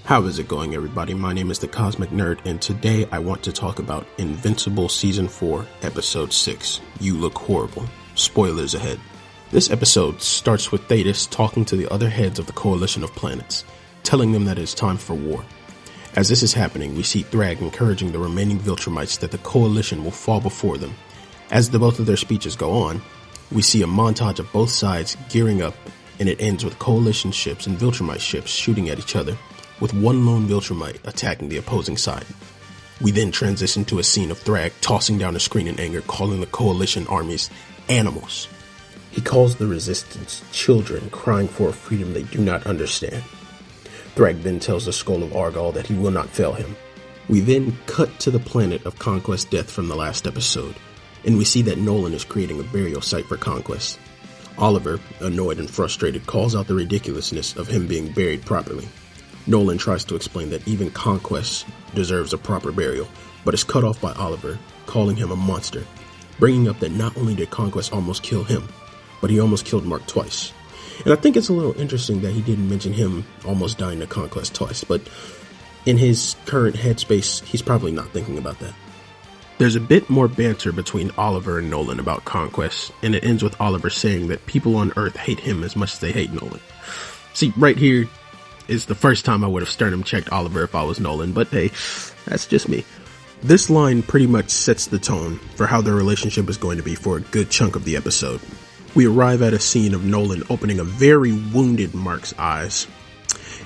How is it going, everybody? My name is the Cosmic Nerd, and today I want to talk about Invincible Season 4, Episode 6, You Look Horrible. Spoilers ahead. This episode starts with Thetis talking to the other heads of the Coalition of Planets, telling them that it is time for war. As this is happening, we see Thrag encouraging the remaining Viltrumites that the Coalition will fall before them. As both of their speeches go on, we see a montage of both sides gearing up, and it ends with Coalition ships and Viltrumite ships shooting at each other, with one lone Viltrumite attacking the opposing side. We then transition to a scene of Thrag tossing down a screen in anger, calling the Coalition armies animals. He calls the Resistance children crying for a freedom they do not understand. Thrag then tells the Skull of Argal that he will not fail him. We then cut to the planet of Conquest Death from the last episode, and we see that Nolan is creating a burial site for Conquest. Oliver, annoyed and frustrated, calls out the ridiculousness of him being buried properly. Nolan tries to explain that even Conquest deserves a proper burial, but is cut off by Oliver, calling him a monster, bringing up that not only did Conquest almost kill him, but he almost killed Mark twice. And I think it's a little interesting that he didn't mention him almost dying to Conquest twice, but in his current headspace, he's probably not thinking about that. There's a bit more banter between Oliver and Nolan about Conquest, and it ends with Oliver saying that people on Earth hate him as much as they hate Nolan. See, right here is the first time I would have sternum checked Oliver if I was Nolan, but hey, that's just me. This line pretty much sets the tone for how their relationship is going to be for a good chunk of the episode. We arrive at a scene of Nolan opening a very wounded Mark's eyes,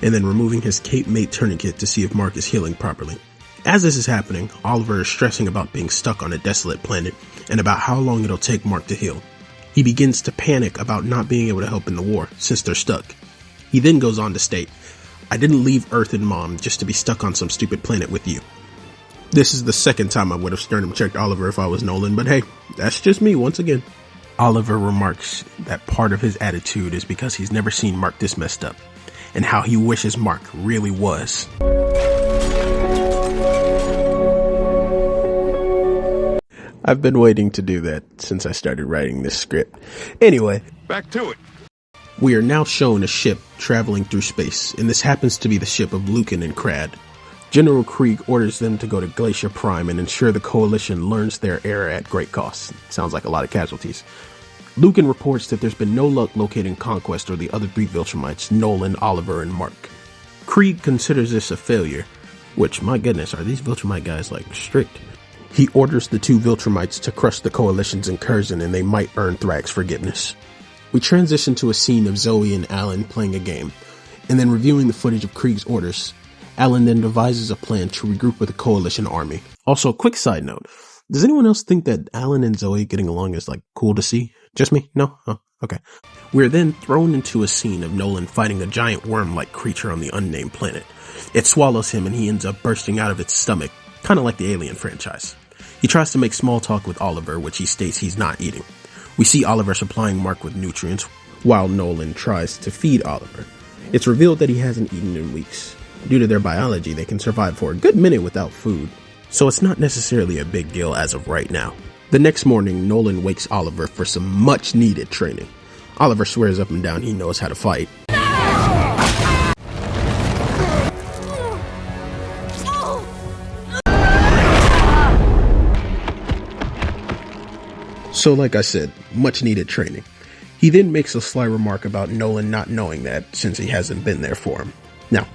and then removing his Cape Mate tourniquet to see if Mark is healing properly. As this is happening, Oliver is stressing about being stuck on a desolate planet and about how long it'll take Mark to heal. He begins to panic about not being able to help in the war since they're stuck. He then goes on to state, "I didn't leave Earth and Mom just to be stuck on some stupid planet with you." This is the second time I would have sternum checked Oliver if I was Nolan, but hey, that's just me once again. Oliver remarks that part of his attitude is because he's never seen Mark this messed up, and how he wishes Mark really was. I've been waiting to do that since I started writing this script. Anyway, back to it. We are now shown a ship traveling through space, and this happens to be the ship of Lucan and Crad. General Krieg orders them to go to Glacier Prime and ensure the Coalition learns their error at great cost. Sounds like a lot of casualties. Lucan reports that there's been no luck locating Conquest or the other three Viltrumites, Nolan, Oliver, and Mark. Krieg considers this a failure, which, my goodness, are these Viltrumite guys, strict? He orders the two Viltrumites to crush the Coalition's incursion, and they might earn Thrag's forgiveness. We transition to a scene of Zoe and Alan playing a game, and then reviewing the footage of Krieg's orders. Alan then devises a plan to regroup with the Coalition army. Also, quick side note, does anyone else think that Alan and Zoe getting along is cool to see? Just me? No? Oh, okay. We're then thrown into a scene of Nolan fighting a giant worm-like creature on the unnamed planet. It swallows him and he ends up bursting out of its stomach, kind of like the Alien franchise. He tries to make small talk with Oliver, which he states he's not eating. We see Oliver supplying Mark with nutrients, while Nolan tries to feed Oliver. It's revealed that he hasn't eaten in weeks. Due to their biology, they can survive for a good minute without food, so it's not necessarily a big deal as of right now. The next morning, Nolan wakes Oliver for some much-needed training. Oliver swears up and down he knows how to fight. So like I said, much needed training. He then makes a sly remark about Nolan not knowing that since he hasn't been there for him. Now,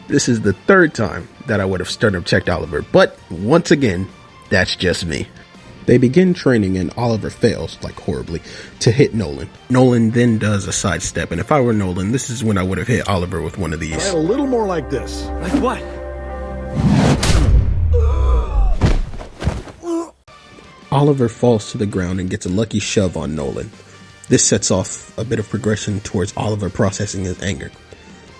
this is the third time that I would have sternum checked Oliver, but once again, that's just me. They begin training and Oliver fails, horribly, to hit Nolan. Nolan then does a sidestep, and if I were Nolan, this is when I would have hit Oliver with one of these. A little more like this. Like what? Oliver falls to the ground and gets a lucky shove on Nolan. This sets off a bit of progression towards Oliver processing his anger.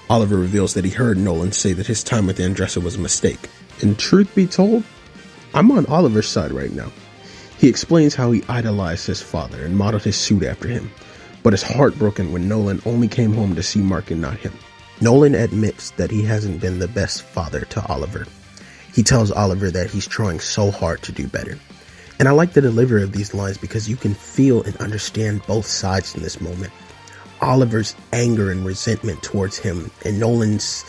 Oliver reveals that he heard Nolan say that his time with Andressa was a mistake. And truth be told, I'm on Oliver's side right now. He explains how he idolized his father and modeled his suit after him, but is heartbroken when Nolan only came home to see Mark and not him. Nolan admits that he hasn't been the best father to Oliver. He tells Oliver that he's trying so hard to do better. And I like the delivery of these lines because you can feel and understand both sides in this moment. Oliver's anger and resentment towards him, and Nolan's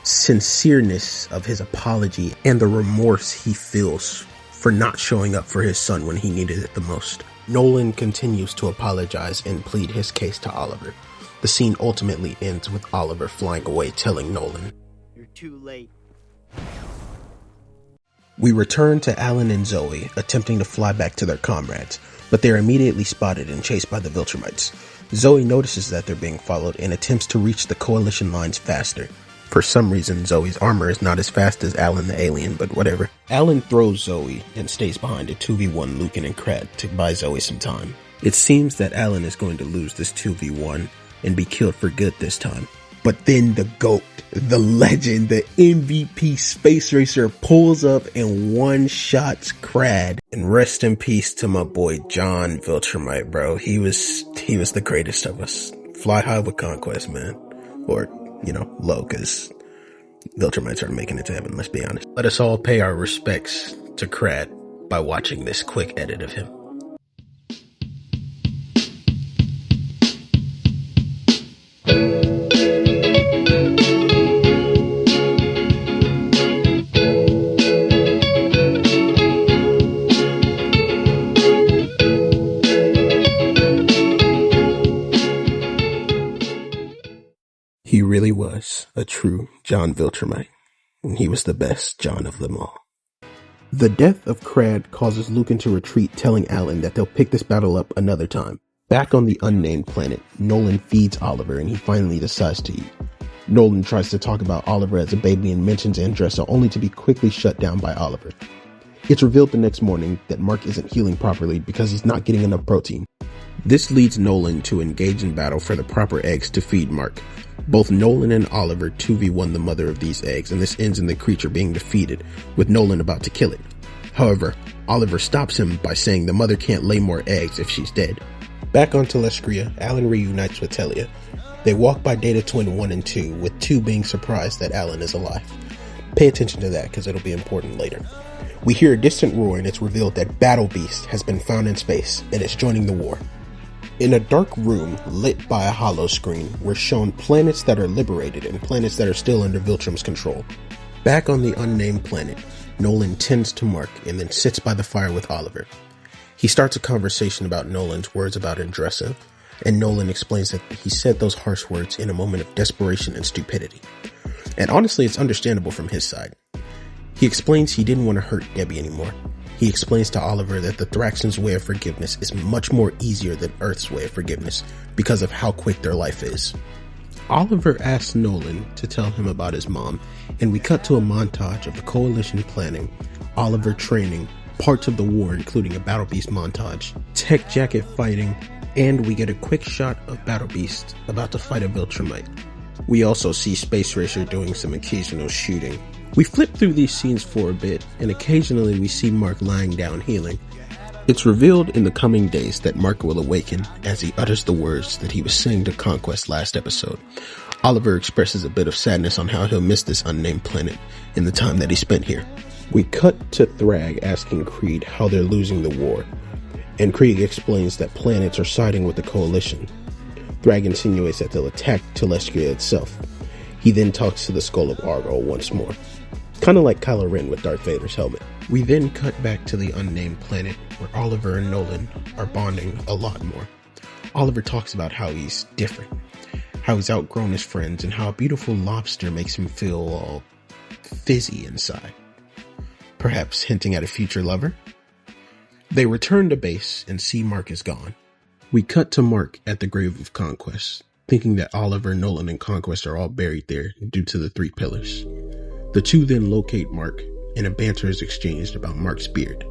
sincereness of his apology and the remorse he feels for not showing up for his son when he needed it the most. Nolan continues to apologize and plead his case to Oliver. The scene ultimately ends with Oliver flying away, telling Nolan, "You're too late." We return to Alan and Zoe attempting to fly back to their comrades, but they're immediately spotted and chased by the Viltrumites. Zoe notices that they're being followed and attempts to reach the Coalition lines faster. For some reason, Zoe's armor is not as fast as Alan the alien, but whatever. Alan throws Zoe and stays behind to 2v1 Lucan and Crad to buy Zoe some time. It seems that Alan is going to lose this 2v1 and be killed for good this time. But then the GOAT, the legend, the MVP Space Racer pulls up and one-shots Crad. And rest in peace to my boy John Viltrumite, bro. He was the greatest of us. Fly high with Conquest, man. Or, low, because Viltrumites aren't making it to heaven, let's be honest. Let us all pay our respects to Crad by watching this quick edit of him. He really was a true John Viltrumite, and he was the best John of them all. The death of Crad causes Lucan to retreat, telling Alan that they'll pick this battle up another time. Back on the unnamed planet, Nolan feeds Oliver and he finally decides to eat. Nolan tries to talk about Oliver as a baby and mentions Andressa, only to be quickly shut down by Oliver. It's revealed the next morning that Mark isn't healing properly because he's not getting enough protein. This leads Nolan to engage in battle for the proper eggs to feed Mark. Both Nolan and Oliver 2v1 the mother of these eggs, and this ends in the creature being defeated, with Nolan about to kill it. However, Oliver stops him by saying the mother can't lay more eggs if she's dead. Back on Telestria, Alan reunites with Telia. They walk by Data Twin 1 and 2, with 2 being surprised that Alan is alive. Pay attention to that, because it'll be important later. We hear a distant roar and it's revealed that Battle Beast has been found in space and is joining the war. In a dark room lit by a hollow screen, we're shown planets that are liberated and planets that are still under Viltrum's control. Back on the unnamed planet, Nolan tends to Mark and then sits by the fire with Oliver. He starts a conversation about Nolan's words about Andressa, and Nolan explains that he said those harsh words in a moment of desperation and stupidity. And honestly, it's understandable from his side. He explains he didn't want to hurt Debbie anymore. He explains to Oliver that the Thraxans' way of forgiveness is much more easier than Earth's way of forgiveness because of how quick their life is. Oliver asks Nolan to tell him about his mom, and we cut to a montage of the Coalition planning, Oliver training, parts of the war including a Battle Beast montage, Tech Jacket fighting, and we get a quick shot of Battle Beast about to fight a Viltrumite. We also see Space Racer doing some occasional shooting. We flip through these scenes for a bit, and occasionally we see Mark lying down healing. It's revealed in the coming days that Mark will awaken as he utters the words that he was saying to Conquest last episode. Oliver expresses a bit of sadness on how he'll miss this unnamed planet in the time that he spent here. We cut to Thrag asking Creed how they're losing the war, and Creed explains that planets are siding with the Coalition. Thrag insinuates that they'll attack Telestria itself. He then talks to the skull of Argo once more. Kind of like Kylo Ren with Darth Vader's helmet. We then cut back to the unnamed planet where Oliver and Nolan are bonding a lot more. Oliver talks about how he's different, how he's outgrown his friends, and how a beautiful lobster makes him feel all fizzy inside. Perhaps hinting at a future lover? They return to base and see Mark is gone. We cut to Mark at the grave of Conquest, thinking that Oliver, Nolan, and Conquest are all buried there due to the 3 pillars. The 2 then locate Mark, and a banter is exchanged about Mark's beard.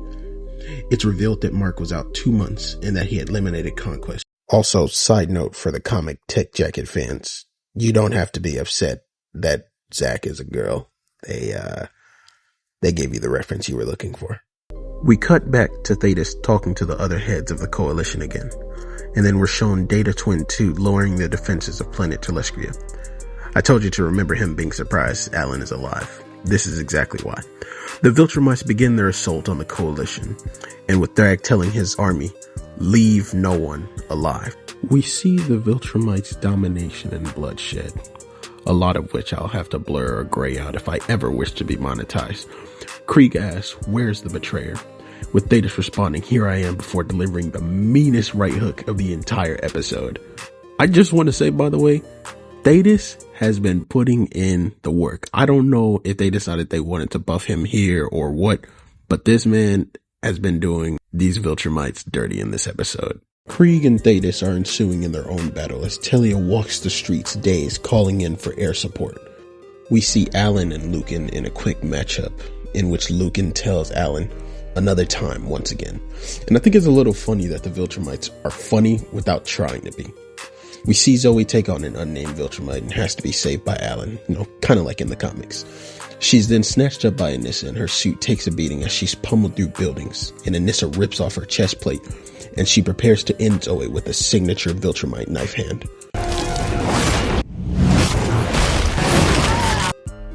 It's revealed that Mark was out 2 months and that he had eliminated Conquest. Also, side note for the comic Tech Jacket fans, you don't have to be upset that Zach is a girl. They gave you the reference you were looking for. We cut back to Thetis talking to the other heads of the Coalition again, and then we're shown Data Twin 2 lowering the defenses of planet Telestria. I told you to remember him being surprised Alan is alive. This is exactly why. The Viltrumites begin their assault on the Coalition, and with Thrag telling his army, leave no one alive. We see the Viltrumites' domination and bloodshed. a lot of which I'll have to blur or gray out if I ever wish to be monetized. Krieg asks, "Where's the betrayer?" With Thetis responding, "Here I am," before delivering the meanest right hook of the entire episode. I just want to say, by the way, Thetis has been putting in the work. I don't know if they decided they wanted to buff him here or what, but this man has been doing these Viltrumites dirty in this episode. Krieg and Thetis are ensuing in their own battle as Telia walks the streets dazed, calling in for air support. We see Alan and Lucan in a quick matchup, in which Lucan tells Alan, "Another time," once again. And I think it's a little funny that the Viltrumites are funny without trying to be. We see Zoe take on an unnamed Viltrumite and has to be saved by Alan, kind of like in the comics. She's then snatched up by Anissa and her suit takes a beating as she's pummeled through buildings, and Anissa rips off her chest plate and she prepares to end Zoe with a signature Viltrumite knife hand.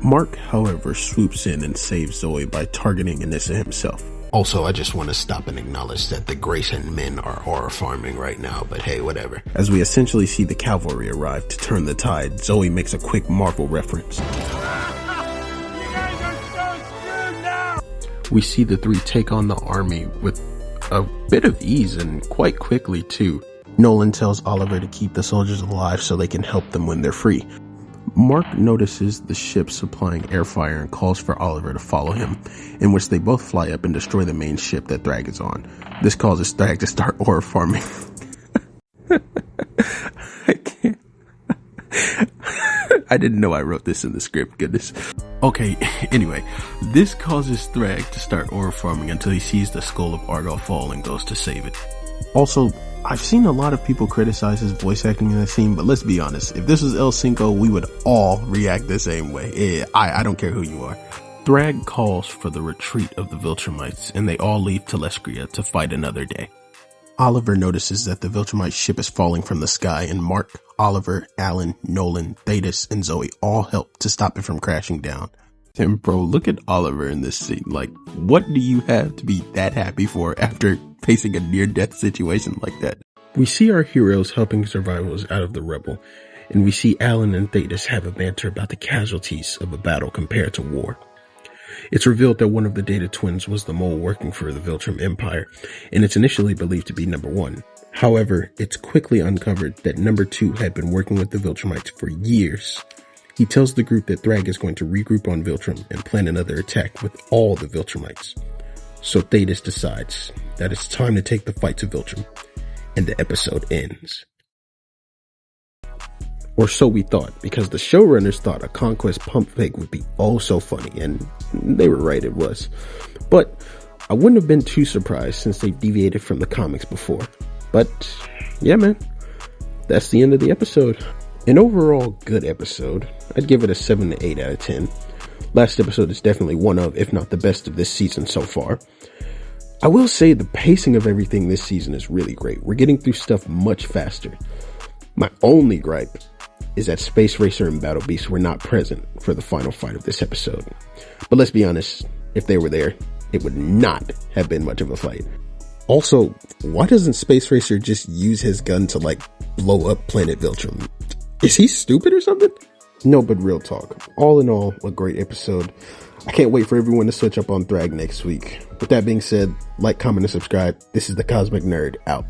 Mark, however, swoops in and saves Zoe by targeting Anissa himself. Also, I just want to stop and acknowledge that the Grayson men are horror farming right now, but hey, whatever. As we essentially see the cavalry arrive to turn the tide, Zoe makes a quick Marvel reference. We see the three take on the army with a bit of ease and quite quickly too. Nolan tells Oliver to keep the soldiers alive so they can help them when they're free. Mark notices the ship supplying airfire and calls for Oliver to follow him, in which they both fly up and destroy the main ship that Thrag is on. This causes Thrag to start ore farming. I can't. I didn't know I wrote this in the script, goodness. Okay, anyway, this causes Thrag to start ore farming until he sees the skull of Argo fall and goes to save it. Also, I've seen a lot of people criticize his voice acting in this scene, but let's be honest, if this was El Cinco, we would all react the same way. I don't care who you are. Thrag calls for the retreat of the Viltrumites, and they all leave Telescria to fight another day. Oliver notices that the Viltrumite ship is falling from the sky, and Mark, Oliver, Alan, Nolan, Thetis, and Zoe all help to stop it from crashing down. And bro, look at Oliver in this scene. Like, what do you have to be that happy for after facing a near-death situation like that? We see our heroes helping survivors out of the rubble, and we see Alan and Thetis have a banter about the casualties of a battle compared to war. It's revealed that one of the Data twins was the mole working for the Viltrum Empire, and it's initially believed to be number 1. However, it's quickly uncovered that number 2 had been working with the Viltrumites for years. He tells the group that Thrag is going to regroup on Viltrum and plan another attack with all the Viltrumites. So Thetis decides that it's time to take the fight to Viltrum, and the episode ends. Or so we thought, because the showrunners thought a Conquest pump fake would be oh so funny, and they were right, it was. But I wouldn't have been too surprised since they deviated from the comics before. But yeah, man, that's the end of the episode. An overall good episode. I'd give it a 7 to 8 out of 10. Last episode is definitely one of, if not the best of this season so far. I will say the pacing of everything this season is really great. We're getting through stuff much faster. My only gripe is that Space Racer and Battle Beast were not present for the final fight of this episode. But let's be honest, if they were there, it would not have been much of a fight. Also, why doesn't Space Racer just use his gun to blow up Planet Viltrum? Is he stupid or something? No, but real talk. All in all, a great episode. I can't wait for everyone to switch up on Thrag next week. With that being said, like, comment, and subscribe. This is the Cosmic Nerd, out.